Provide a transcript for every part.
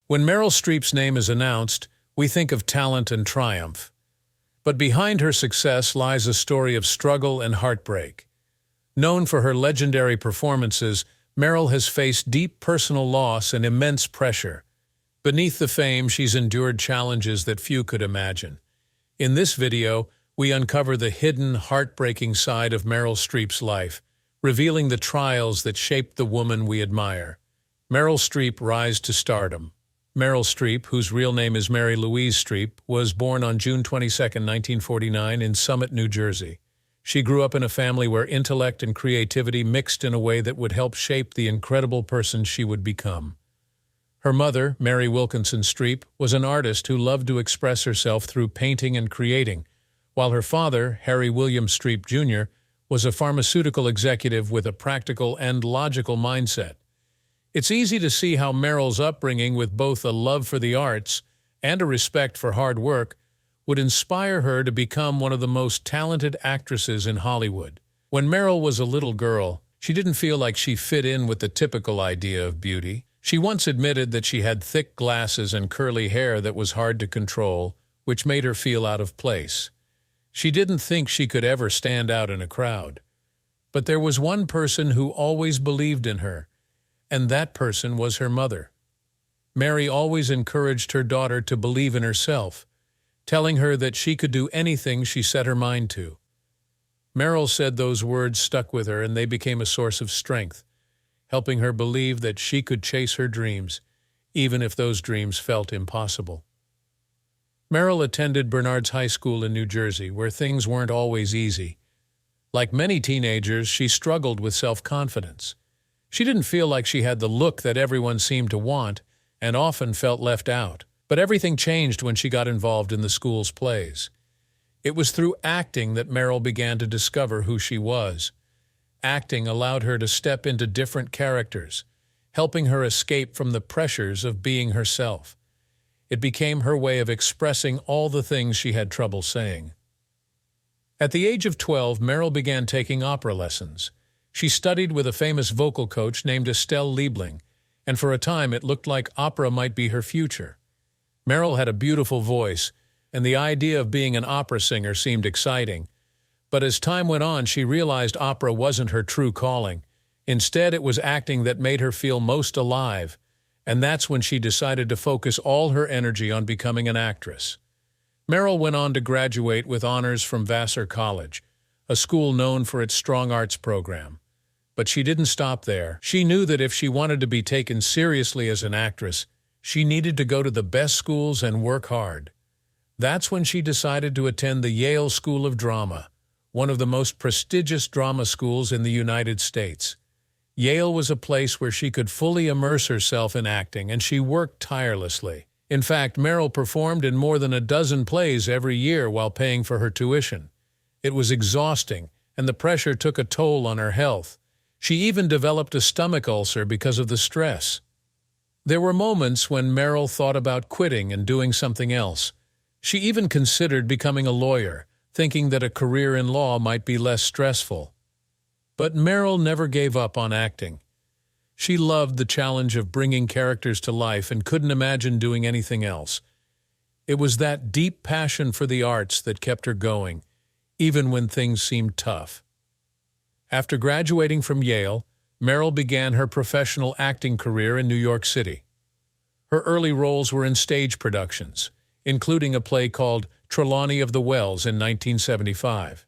When Meryl Streep's name is announced, we think of talent and triumph. But behind her success lies a story of struggle and heartbreak. Known for her legendary performances, Meryl has faced deep personal loss and immense pressure. Beneath the fame, she's endured challenges that few could imagine. In this video, we uncover the hidden, heartbreaking side of Meryl Streep's life, revealing the trials that shaped the woman we admire. Meryl Streep rise to stardom. Meryl Streep, whose real name is Mary Louise Streep, was born on June 22, 1949 in Summit, New Jersey. She grew up in a family where intellect and creativity mixed in a way that would help shape the incredible person she would become. Her mother, Mary Wilkinson Streep, was an artist who loved to express herself through painting and creating, while her father, Harry William Streep, Jr., was a pharmaceutical executive with a practical and logical mindset. It's easy to see how Meryl's upbringing, with both a love for the arts and a respect for hard work, would inspire her to become one of the most talented actresses in Hollywood. When Meryl was a little girl, she didn't feel like she fit in with the typical idea of beauty. She once admitted that she had thick glasses and curly hair that was hard to control, which made her feel out of place. She didn't think she could ever stand out in a crowd. But there was one person who always believed in her, and that person was her mother. Mary always encouraged her daughter to believe in herself, telling her that she could do anything she set her mind to. Meryl said those words stuck with her, and they became a source of strength, helping her believe that she could chase her dreams, even if those dreams felt impossible. Meryl attended Bernard's High School in New Jersey, where things weren't always easy. Like many teenagers, she struggled with self-confidence. She didn't feel like she had the look that everyone seemed to want, and often felt left out. But everything changed when she got involved in the school's plays. It was through acting that Meryl began to discover who she was. Acting allowed her to step into different characters, helping her escape from the pressures of being herself. It became her way of expressing all the things she had trouble saying. At the age of 12, Meryl began taking opera lessons. She studied with a famous vocal coach named Estelle Liebling, and for a time it looked like opera might be her future. Meryl had a beautiful voice, and the idea of being an opera singer seemed exciting. But as time went on, she realized opera wasn't her true calling. Instead, it was acting that made her feel most alive, and that's when she decided to focus all her energy on becoming an actress. Meryl went on to graduate with honors from Vassar College, a school known for its strong arts program. But she didn't stop there. She knew that if she wanted to be taken seriously as an actress, she needed to go to the best schools and work hard. That's when she decided to attend the Yale School of Drama, one of the most prestigious drama schools in the United States. Yale was a place where she could fully immerse herself in acting, and she worked tirelessly. In fact, Meryl performed in more than a dozen plays every year while paying for her tuition. It was exhausting, and the pressure took a toll on her health. She even developed a stomach ulcer because of the stress. There were moments when Meryl thought about quitting and doing something else. She even considered becoming a lawyer, thinking that a career in law might be less stressful. But Meryl never gave up on acting. She loved the challenge of bringing characters to life and couldn't imagine doing anything else. It was that deep passion for the arts that kept her going, even when things seemed tough. After graduating from Yale, Meryl began her professional acting career in New York City. Her early roles were in stage productions, including a play called Trelawney of the Wells in 1975.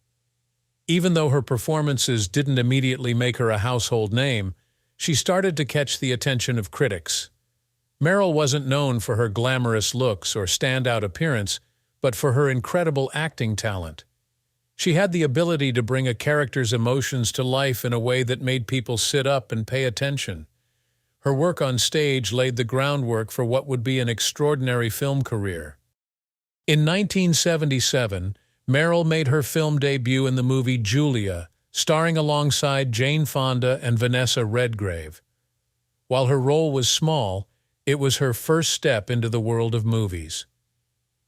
Even though her performances didn't immediately make her a household name, she started to catch the attention of critics. Meryl wasn't known for her glamorous looks or standout appearance, but for her incredible acting talent. She had the ability to bring a character's emotions to life in a way that made people sit up and pay attention. Her work on stage laid the groundwork for what would be an extraordinary film career. In 1977, Meryl made her film debut in the movie Julia, starring alongside Jane Fonda and Vanessa Redgrave. While her role was small, it was her first step into the world of movies.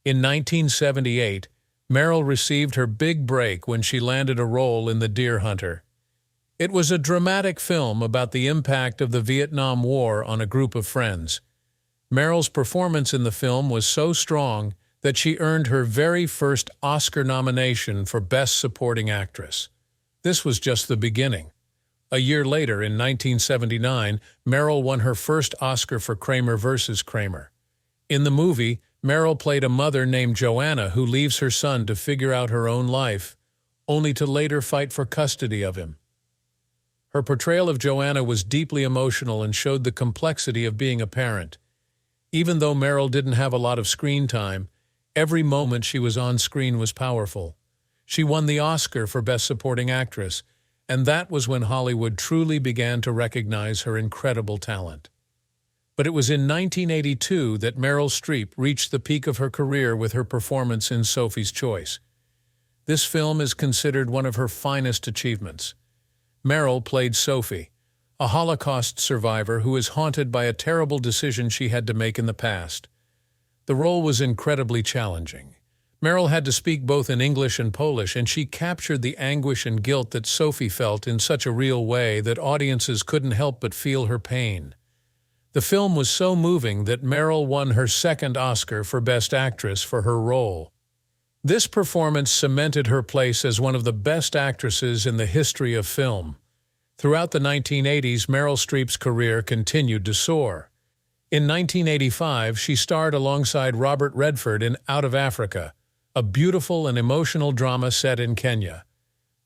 In 1978, Meryl received her big break when she landed a role in The Deer Hunter. It was a dramatic film about the impact of the Vietnam War on a group of friends. Meryl's performance in the film was so strong that she earned her very first Oscar nomination for Best Supporting Actress. This was just the beginning. A year later, in 1979, Meryl won her first Oscar for Kramer vs. Kramer. In the movie, Meryl played a mother named Joanna who leaves her son to figure out her own life, only to later fight for custody of him. Her portrayal of Joanna was deeply emotional and showed the complexity of being a parent. Even though Meryl didn't have a lot of screen time, every moment she was on screen was powerful. She won the Oscar for Best Supporting Actress, and that was when Hollywood truly began to recognize her incredible talent. But it was in 1982 that Meryl Streep reached the peak of her career with her performance in Sophie's Choice. This film is considered one of her finest achievements. Meryl played Sophie, a Holocaust survivor who is haunted by a terrible decision she had to make in the past. The role was incredibly challenging. Meryl had to speak both in English and Polish, and she captured the anguish and guilt that Sophie felt in such a real way that audiences couldn't help but feel her pain. The film was so moving that Meryl won her second Oscar for Best Actress for her role. This performance cemented her place as one of the best actresses in the history of film. Throughout the 1980s, Meryl Streep's career continued to soar. In 1985, she starred alongside Robert Redford in Out of Africa, a beautiful and emotional drama set in Kenya.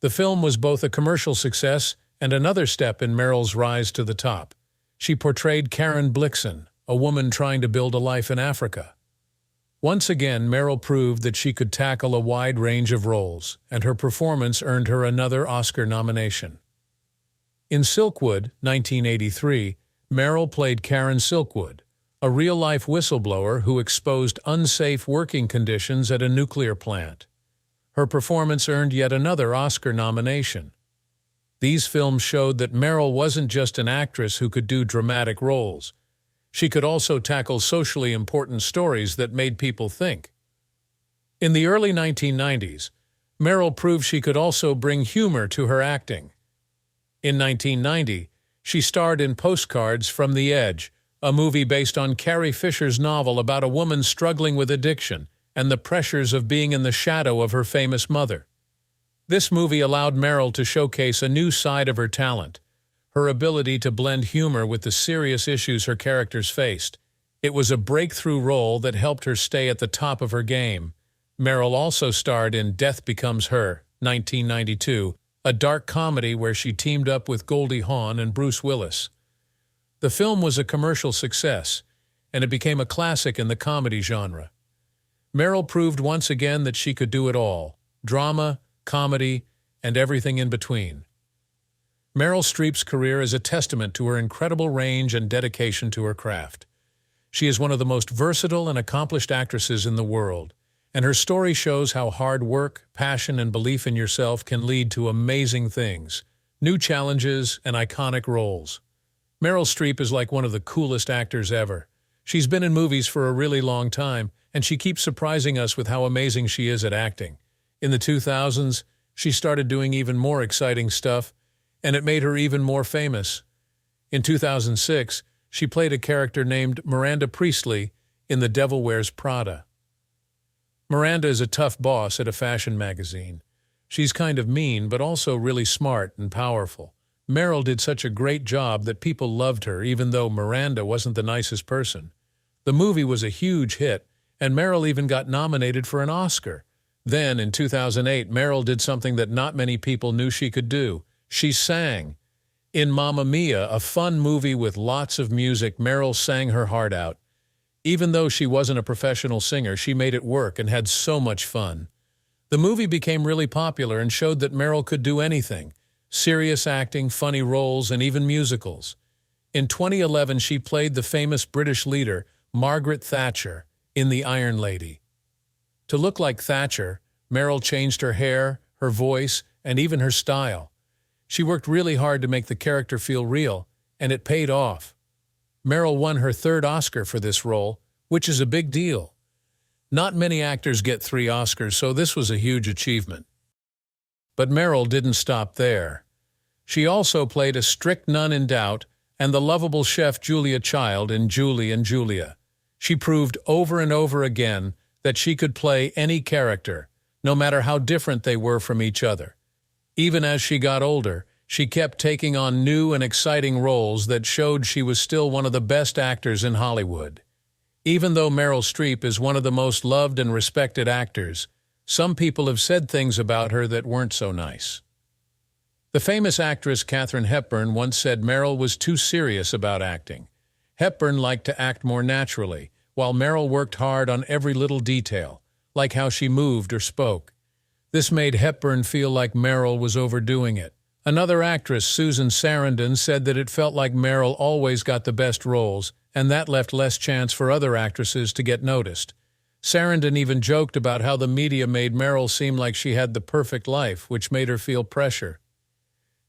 The film was both a commercial success and another step in Meryl's rise to the top. She portrayed Karen Blixen, a woman trying to build a life in Africa. Once again, Meryl proved that she could tackle a wide range of roles, and her performance earned her another Oscar nomination. In Silkwood, 1983, Meryl played Karen Silkwood, a real-life whistleblower who exposed unsafe working conditions at a nuclear plant. Her performance earned yet another Oscar nomination. These films showed that Meryl wasn't just an actress who could do dramatic roles. She could also tackle socially important stories that made people think. In the early 1990s, Meryl proved she could also bring humor to her acting. In 1990, she starred in Postcards from the Edge, a movie based on Carrie Fisher's novel about a woman struggling with addiction and the pressures of being in the shadow of her famous mother. This movie allowed Meryl to showcase a new side of her talent, her ability to blend humor with the serious issues her characters faced. It was a breakthrough role that helped her stay at the top of her game. Meryl also starred in Death Becomes Her, 1992, a dark comedy where she teamed up with Goldie Hawn and Bruce Willis. The film was a commercial success, and it became a classic in the comedy genre. Meryl proved once again that she could do it all: drama, comedy, and everything in between. Meryl Streep's career is a testament to her incredible range and dedication to her craft. She is one of the most versatile and accomplished actresses in the world, and her story shows how hard work, passion, and belief in yourself can lead to amazing things, new challenges, and iconic roles. Meryl Streep is like one of the coolest actors ever. She's been in movies for a really long time, and she keeps surprising us with how amazing she is at acting. In the 2000s, she started doing even more exciting stuff, and it made her even more famous. In 2006, she played a character named Miranda Priestley in The Devil Wears Prada. Miranda is a tough boss at a fashion magazine. She's kind of mean, but also really smart and powerful. Meryl did such a great job that people loved her, even though Miranda wasn't the nicest person. The movie was a huge hit, and Meryl even got nominated for an Oscar. Then, in 2008, Meryl did something that not many people knew she could do. She sang. In Mamma Mia, a fun movie with lots of music, Meryl sang her heart out. Even though she wasn't a professional singer, she made it work and had so much fun. The movie became really popular and showed that Meryl could do anything: serious acting, funny roles, and even musicals. In 2011, she played the famous British leader, Margaret Thatcher, in The Iron Lady. To look like Thatcher, Meryl changed her hair, her voice, and even her style. She worked really hard to make the character feel real, and it paid off. Meryl won her third Oscar for this role, which is a big deal. Not many actors get 3 Oscars, so this was a huge achievement. But Meryl didn't stop there. She also played a strict nun in Doubt and the lovable chef Julia Child in Julie and Julia. She proved over and over again that she could play any character, no matter how different they were from each other. Even as she got older, she kept taking on new and exciting roles that showed she was still one of the best actors in Hollywood. Even though Meryl Streep is one of the most loved and respected actors, some people have said things about her that weren't so nice. The famous actress Katharine Hepburn once said Meryl was too serious about acting. Hepburn liked to act more naturally, while Meryl worked hard on every little detail, like how she moved or spoke. This made Hepburn feel like Meryl was overdoing it. Another actress, Susan Sarandon, said that it felt like Meryl always got the best roles, and that left less chance for other actresses to get noticed. Sarandon even joked about how the media made Meryl seem like she had the perfect life, which made her feel pressure.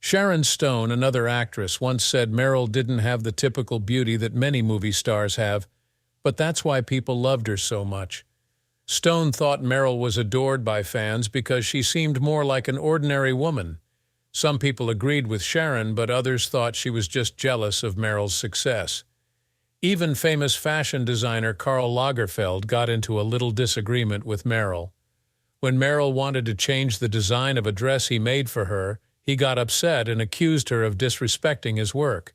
Sharon Stone, another actress, once said Meryl didn't have the typical beauty that many movie stars have, but that's why people loved her so much. Stone thought Meryl was adored by fans because she seemed more like an ordinary woman. Some people agreed with Sharon, but others thought she was just jealous of Meryl's success. Even famous fashion designer Karl Lagerfeld got into a little disagreement with Meryl. When Meryl wanted to change the design of a dress he made for her, he got upset and accused her of disrespecting his work.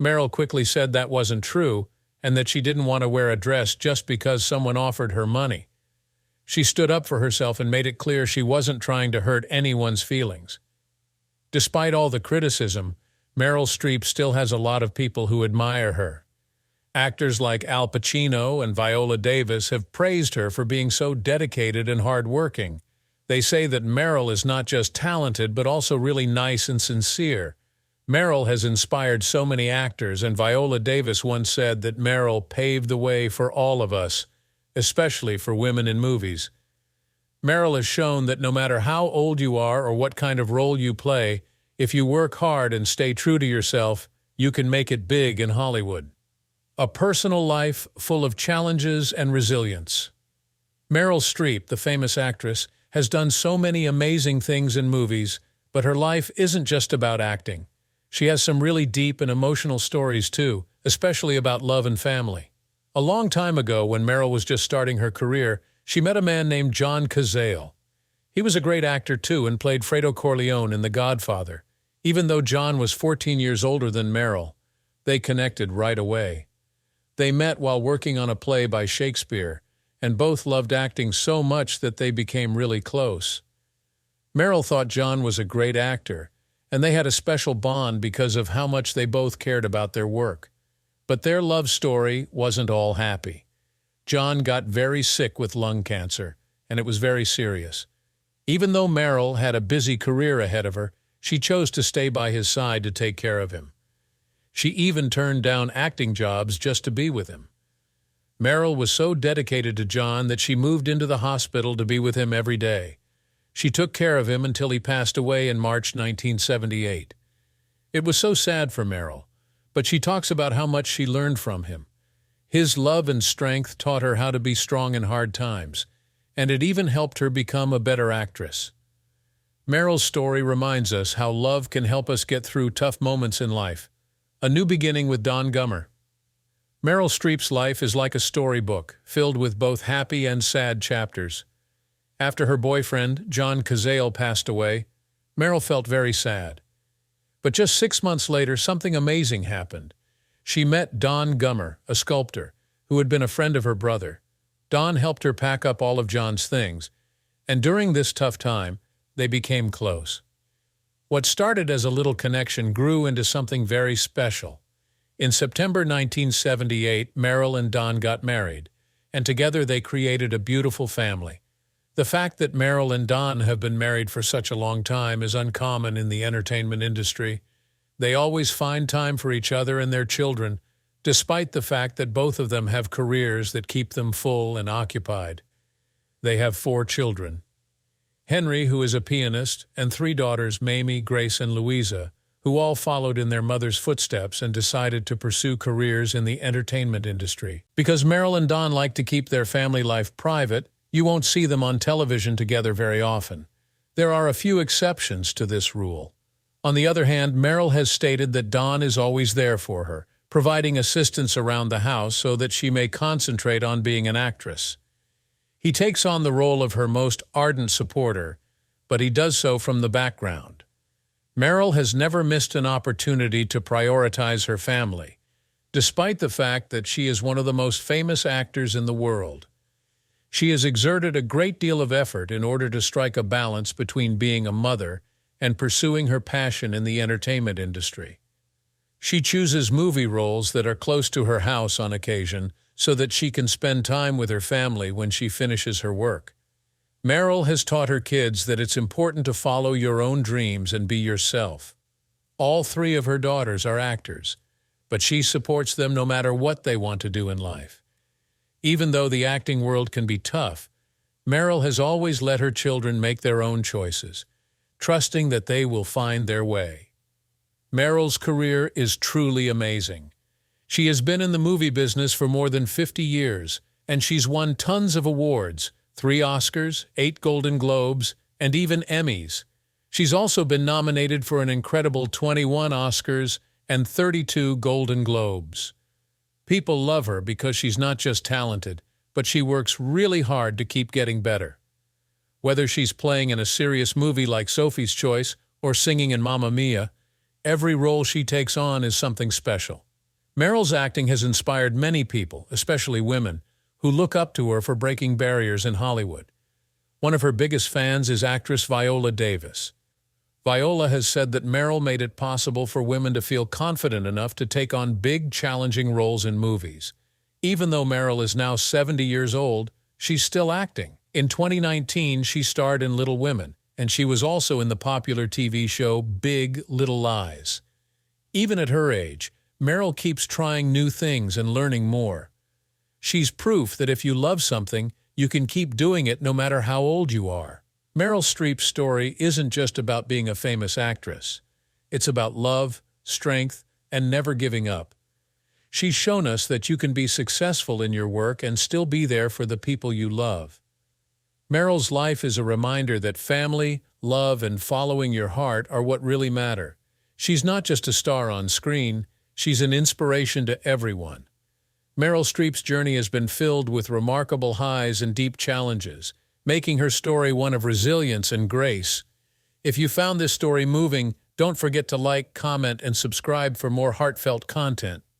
Meryl quickly said that wasn't true and that she didn't want to wear a dress just because someone offered her money. She stood up for herself and made it clear she wasn't trying to hurt anyone's feelings. Despite all the criticism, Meryl Streep still has a lot of people who admire her. Actors like Al Pacino and Viola Davis have praised her for being so dedicated and hardworking. They say that Meryl is not just talented but also really nice and sincere. Meryl has inspired so many actors, and Viola Davis once said that Meryl paved the way for all of us, especially for women in movies. Meryl has shown that no matter how old you are or what kind of role you play, if you work hard and stay true to yourself, you can make it big in Hollywood. A personal life full of challenges and resilience. Meryl Streep, the famous actress, has done so many amazing things in movies, but her life isn't just about acting. She has some really deep and emotional stories too, especially about love and family. A long time ago, when Meryl was just starting her career, she met a man named John Cazale. He was a great actor too and played Fredo Corleone in The Godfather. Even though John was 14 years older than Meryl, they connected right away. They met while working on a play by Shakespeare, and both loved acting so much that they became really close. Meryl thought John was a great actor, and they had a special bond because of how much they both cared about their work. But their love story wasn't all happy. John got very sick with lung cancer, and it was very serious. Even though Meryl had a busy career ahead of her, she chose to stay by his side to take care of him. She even turned down acting jobs just to be with him. Meryl was so dedicated to John that she moved into the hospital to be with him every day. She took care of him until he passed away in March 1978. It was so sad for Meryl, but she talks about how much she learned from him. His love and strength taught her how to be strong in hard times, and it even helped her become a better actress. Meryl's story reminds us how love can help us get through tough moments in life. A New Beginning with Don Gummer. Meryl Streep's life is like a storybook, filled with both happy and sad chapters. After her boyfriend, John Cazale, passed away, Meryl felt very sad. But just 6 months later, something amazing happened. She met Don Gummer, a sculptor, who had been a friend of her brother. Don helped her pack up all of John's things, and during this tough time, they became close. What started as a little connection grew into something very special. In September 1978, Meryl and Don got married, and together they created a beautiful family. The fact that Meryl and Don have been married for such a long time is uncommon in the entertainment industry. They always find time for each other and their children, despite the fact that both of them have careers that keep them full and occupied. They have 4 children. Henry, who is a pianist, and 3 daughters, Mamie, Grace, and Louisa, who all followed in their mother's footsteps and decided to pursue careers in the entertainment industry. Because Meryl and Don like to keep their family life private, you won't see them on television together very often. There are a few exceptions to this rule. On the other hand, Meryl has stated that Don is always there for her, providing assistance around the house so that she may concentrate on being an actress. He takes on the role of her most ardent supporter, but he does so from the background. Meryl has never missed an opportunity to prioritize her family, despite the fact that she is one of the most famous actors in the world. She has exerted a great deal of effort in order to strike a balance between being a mother and pursuing her passion in the entertainment industry. She chooses movie roles that are close to her house on occasion so that she can spend time with her family when she finishes her work. Meryl has taught her kids that it's important to follow your own dreams and be yourself. All three of her daughters are actors, but she supports them no matter what they want to do in life. Even though the acting world can be tough, Meryl has always let her children make their own choices, trusting that they will find their way. Meryl's career is truly amazing. She has been in the movie business for more than 50 years, and she's won tons of awards, 3 Oscars, 8 Golden Globes, and even Emmys. She's also been nominated for an incredible 21 Oscars and 32 Golden Globes. People love her because she's not just talented, but she works really hard to keep getting better. Whether she's playing in a serious movie like Sophie's Choice or singing in Mamma Mia, every role she takes on is something special. Meryl's acting has inspired many people, especially women, who look up to her for breaking barriers in Hollywood. One of her biggest fans is actress Viola Davis. Viola has said that Meryl made it possible for women to feel confident enough to take on big, challenging roles in movies. Even though Meryl is now 70 years old, she's still acting. In 2019, she starred in Little Women, and she was also in the popular TV show Big Little Lies. Even at her age, Meryl keeps trying new things and learning more. She's proof that if you love something, you can keep doing it no matter how old you are. Meryl Streep's story isn't just about being a famous actress. It's about love, strength, and never giving up. She's shown us that you can be successful in your work and still be there for the people you love. Meryl's life is a reminder that family, love, and following your heart are what really matter. She's not just a star on screen, she's an inspiration to everyone. Meryl Streep's journey has been filled with remarkable highs and deep challenges, making her story one of resilience and grace. If you found this story moving, don't forget to like, comment, and subscribe for more heartfelt content.